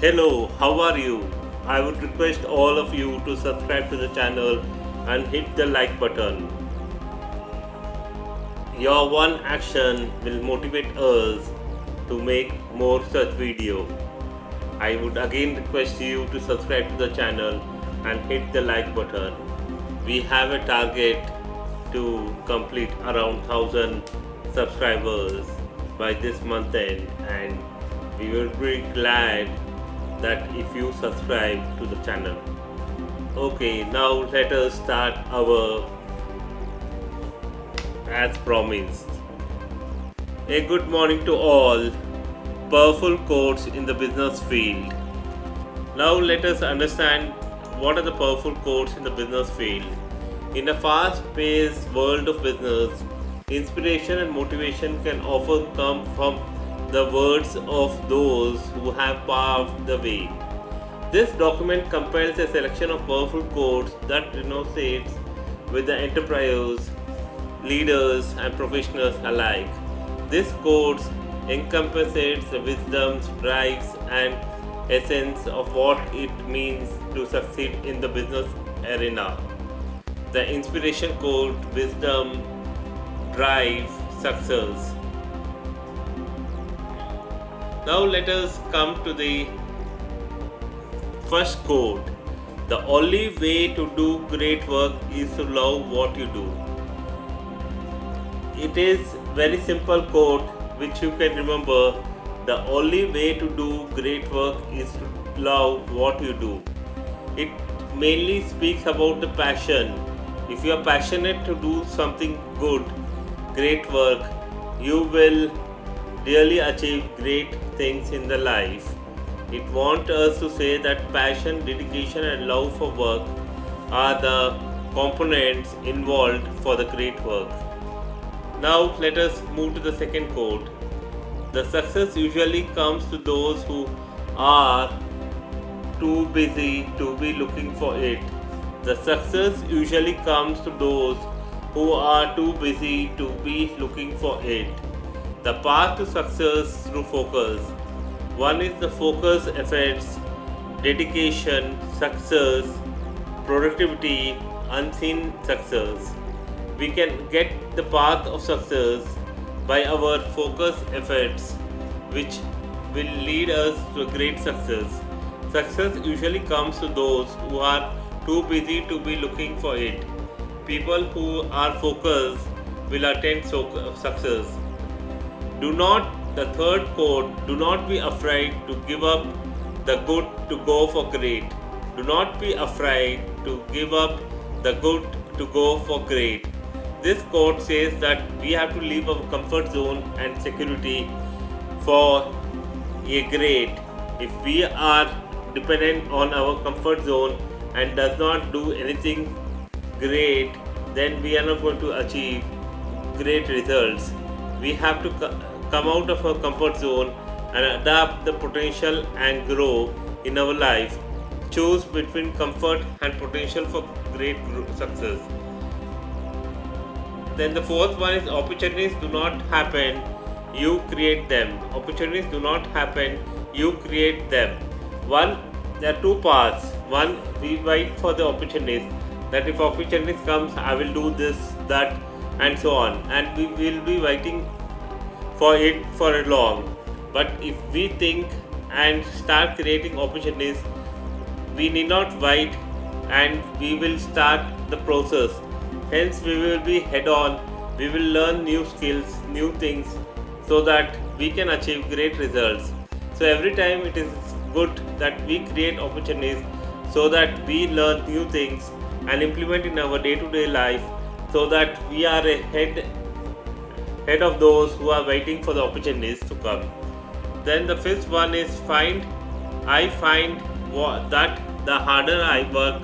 Hello, how are you? I would request all of you to subscribe to the channel and hit the like button. Your one action will motivate us to make more such video. I would again request you to subscribe to the channel and hit the like button. We have a target to complete around 1000 subscribers by this month end, and we will be glad that if you subscribe to the channel. Okay, now let us start our as promised. A good morning to all. Powerful quotes in the business field. Now let us understand what are the powerful quotes in the business field. In a fast-paced world of business, inspiration and motivation can often come from the words of those who have paved the way. This document compiles a selection of powerful quotes that resonates with the entrepreneurs, leaders, and professionals alike. This quotes encompasses the wisdoms, drives, and essence of what it means to succeed in the business arena. The inspiration quote: wisdom, drive, success. Now let us come to the first quote. The only way to do great work is to love what you do. It is very simple quote which you can remember. The only way to do great work is to love what you do. It mainly speaks about the passion. If you are passionate to do something good, great work, you will really achieve great things in the life. It wants us to say that passion, dedication, and love for work are the components involved for the great work. Now let us move to the second quote. The success usually comes to those who are too busy to be looking for it. The success usually comes to those who are too busy to be looking for it. The path to success through focus. One is the focus efforts, dedication, success, productivity, unseen success. We can get the path of success by our focus efforts, which will lead us to a great success. Success usually comes to those who are too busy to be looking for it. People who are focused will attain success. The third quote, do not be afraid to give up the good to go for great. Do not be afraid to give up the good to go for great. This quote says that we have to leave our comfort zone and security for a great. If we are dependent on our comfort zone and does not do anything great, then we are not going to achieve great results. We have to come out of our comfort zone and adapt the potential and grow in our life. Choose between comfort and potential for great success. Then the fourth one is opportunities do not happen, you create them. Opportunities do not happen, you create them. There are two paths. One, we wait for the opportunities, that if opportunities comes, I will do this, that, and so on, and we will be waiting for it for long. But if we think and start creating opportunities, we need not wait, and we will start the process. Hence we will be head on, we will learn new skills, new things, so that we can achieve great results. So every time it is good that we create opportunities so that we learn new things and implement in our day-to-day life, so that we are ahead of those who are waiting for the opportunities to come. Then the fifth one is I find that the harder I work,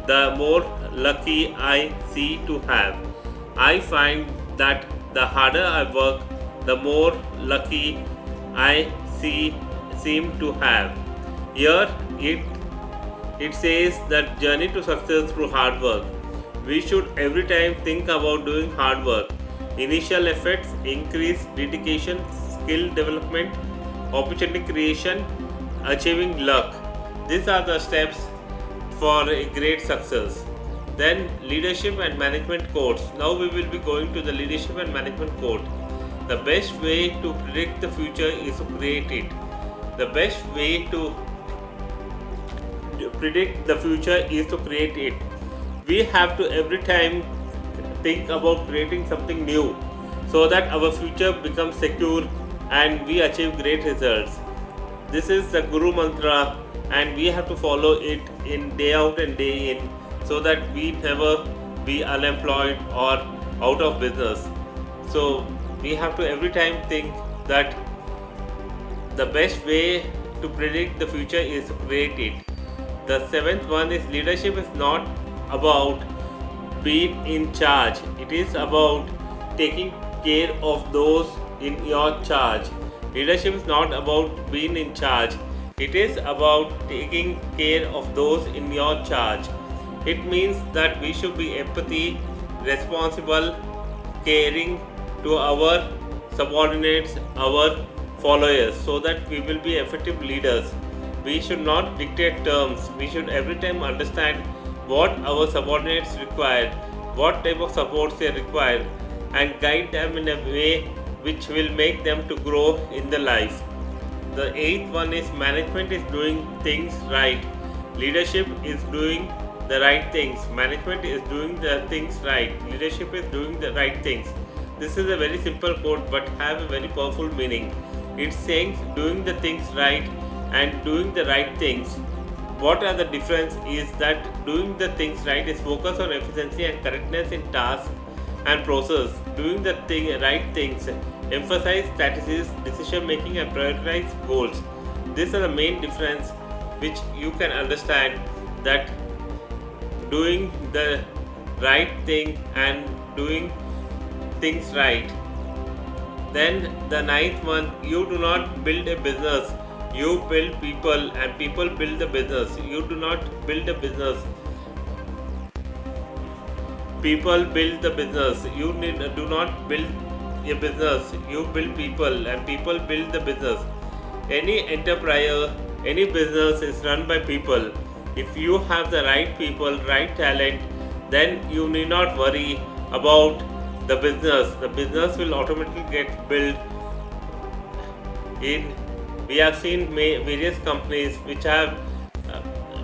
the more lucky I see to have. I find that the harder I work, the more lucky I seem to have. Here it says that journey to success through hard work. We should every time think about doing hard work. Initial efforts, increase dedication, skill development, opportunity creation, achieving luck. These are the steps for a great success. Then leadership and management quotes. Now we will be going to the leadership and management quote. The best way to predict the future is to create it. The best way to predict the future is to create it. We have to every time think about creating something new so that our future becomes secure and we achieve great results. This is the Guru Mantra, and we have to follow it in day out and day in so that we never be unemployed or out of business. So we have to every time think that the best way to predict the future is to create it. The seventh one is leadership is not about being in charge, it is about taking care of those in your charge. Leadership is not about being in charge, it is about taking care of those in your charge. It means that we should be empathy, responsible, caring to our subordinates, our followers, so that we will be effective leaders. We should not dictate terms. We should every time understand what our subordinates require, what type of supports they require, and guide them in a way which will make them to grow in the life. The eighth one is management is doing things right. Leadership is doing the right things. Management is doing the things right. Leadership is doing the right things. This is a very simple quote but have a very powerful meaning. It's saying doing the things right and doing the right things. What are the difference is that doing the things right is focus on efficiency and correctness in task and process. Doing the right things emphasize strategies, decision making and prioritize goals. These are the main difference which you can understand, that doing the right thing and doing things right. Then the ninth one, you do not build a business, you build people and people build the business. You do not build a business, people build the business. You do not build a business, you build people and people build the business. Any enterprise, any business is run by people. If you have the right people, right talent, then you need not worry about the business. The business will automatically get built. We have seen various companies which have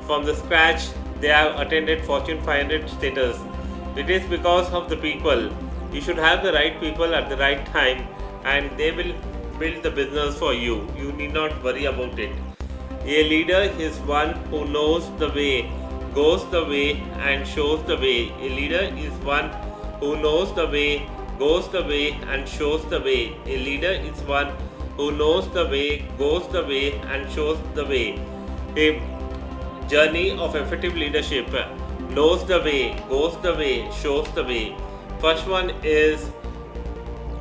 from the scratch they have attended Fortune 500 status. It is because of the people. You should have the right people at the right time and they will build the business for you. You need not worry about it. A leader is one who knows the way, goes the way and shows the way. A leader is one who knows the way, goes the way and shows the way. A leader is one who knows the way, goes the way and shows the way. A journey of effective leadership: knows the way, goes the way, shows the way. First one is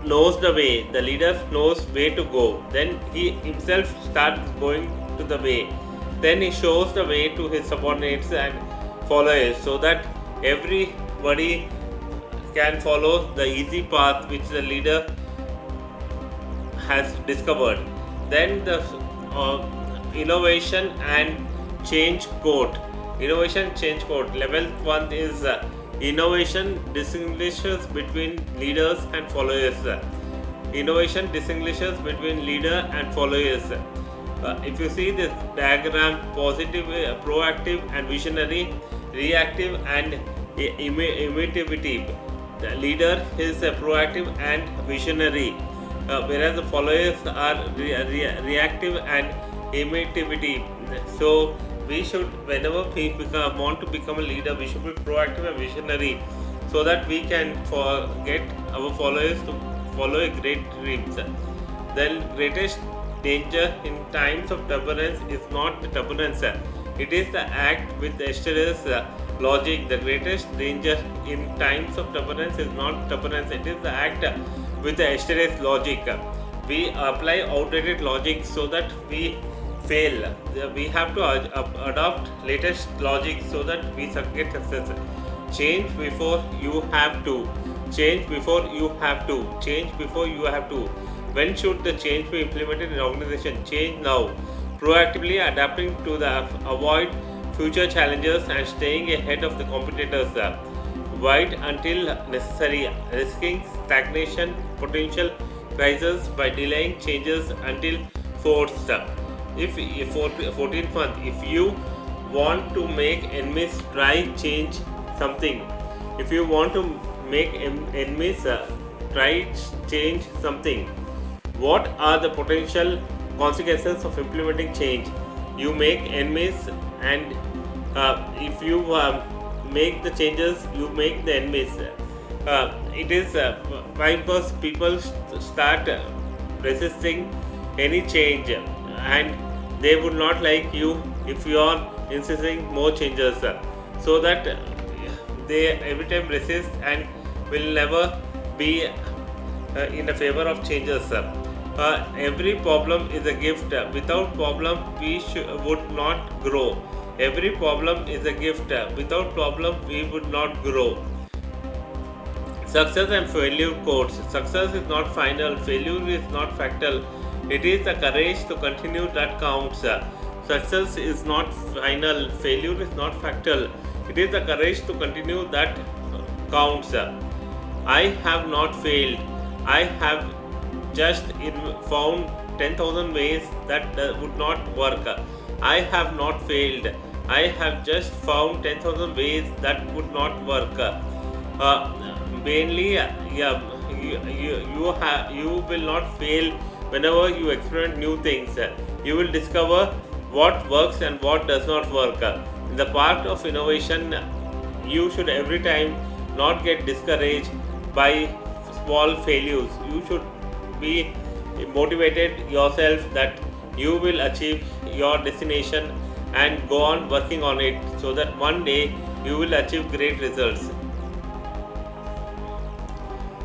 knows the way. The leader knows where to go. Then he himself starts going to the way. Then he shows the way to his subordinates and followers so that everybody can follow the easy path which the leader has discovered. Then the innovation and change quote. Innovation change quote. 11th one is innovation distinguishes between leaders and followers. Innovation distinguishes between leader and followers. If you see this diagram, positive, proactive and visionary, reactive and imitative. The leader is proactive and visionary, whereas the followers are reactive and imitative. So we should, whenever we want to become a leader, we should be proactive and visionary so that we can get our followers to follow a great dreams. Then greatest danger in times of turbulence is not the turbulence, it is the act with asterisk logic. The greatest danger in times of turbulence is not turbulence, it is the act with the asterisk logic. We apply outdated logic so that we fail. We have to adopt latest logic so that we get success. Change before you have to. Change before you have to. Change before you have to. When should the change be implemented in an organization? Change now. proactively adapting to avoid future challenges and staying ahead of the competitors. Wait until necessary, risking stagnation, potential crisis by delaying changes until fourth. If 14th month, if you want to make enemies, try change something. If you want to make enemies, try change something. What are the potential consequences of implementing change? You make enemies, and if you make the changes, you make the enemies. It is why? Because people start resisting any change, and they would not like you if you are insisting more changes, so that they every time resist and will never be in a favor of changes. Every problem is a gift. Without problem, we would not grow. Every problem is a gift. Without problem, we would not grow. Success and failure quotes. Success is not final. Failure is not factual. It is the courage to continue that counts. Success is not final. Failure is not factual. It is the courage to continue that counts. I have not failed. I have just found 10,000 ways that would not work. I have not failed. I have just found 10,000 ways that would not work. Mainly, you will not fail whenever you experiment new things. You will discover what works and what does not work. In the part of innovation, you should every time not get discouraged by small failures. You should be motivated yourself that you will achieve your destination and go on working on it, so that one day you will achieve great results.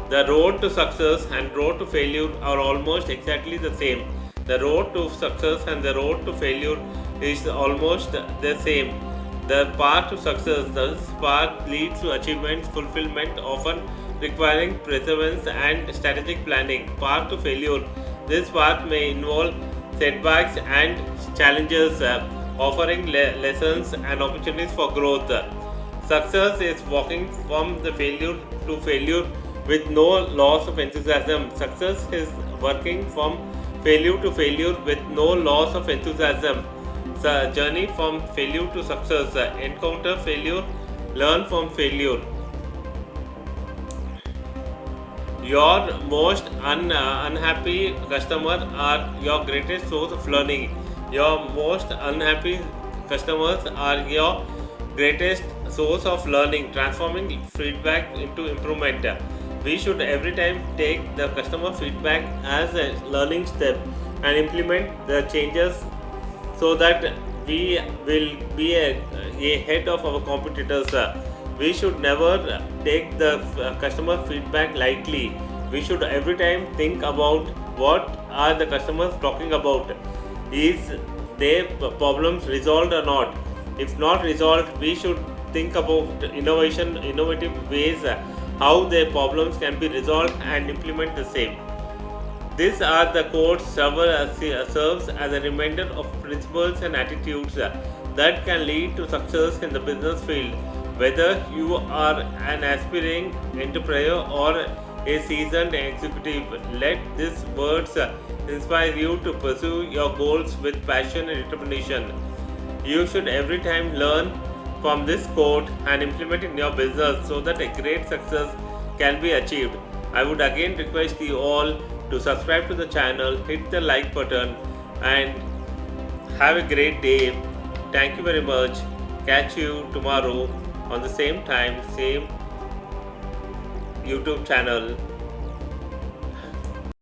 The road to success and road to failure are almost exactly the same. The road to success and the road to failure is almost the same. The path to success, this path leads to achievement, fulfillment, often requiring perseverance and strategic planning. Path to failure, this path may involve setbacks and challenges, offering lessons and opportunities for growth. Success is walking from the failure to failure with no loss of enthusiasm. Success is working from failure to failure with no loss of enthusiasm. The journey from failure to success. Encounter failure, learn from failure. Your most unhappy customers are your greatest source of learning. Your most unhappy customers are your greatest source of learning, transforming feedback into improvement. We should every time take the customer feedback as a learning step and implement the changes, so that we will be ahead of our competitors. We should never take the customer feedback lightly. We should every time think about what are the customers talking about. Is their problems resolved or not? If not resolved, we should think about innovative ways how their problems can be resolved and implement the same. These are the quotes serves as a reminder of principles and attitudes that can lead to success in the business field. Whether you are an aspiring entrepreneur or a seasoned executive, let these words inspire you to pursue your goals with passion and determination. You should every time learn from this quote and implement it in your business, so that a great success can be achieved. I would again request you all to subscribe to the channel, hit the like button, and have a great day. Thank you very much. Catch you tomorrow on the same time, same YouTube channel.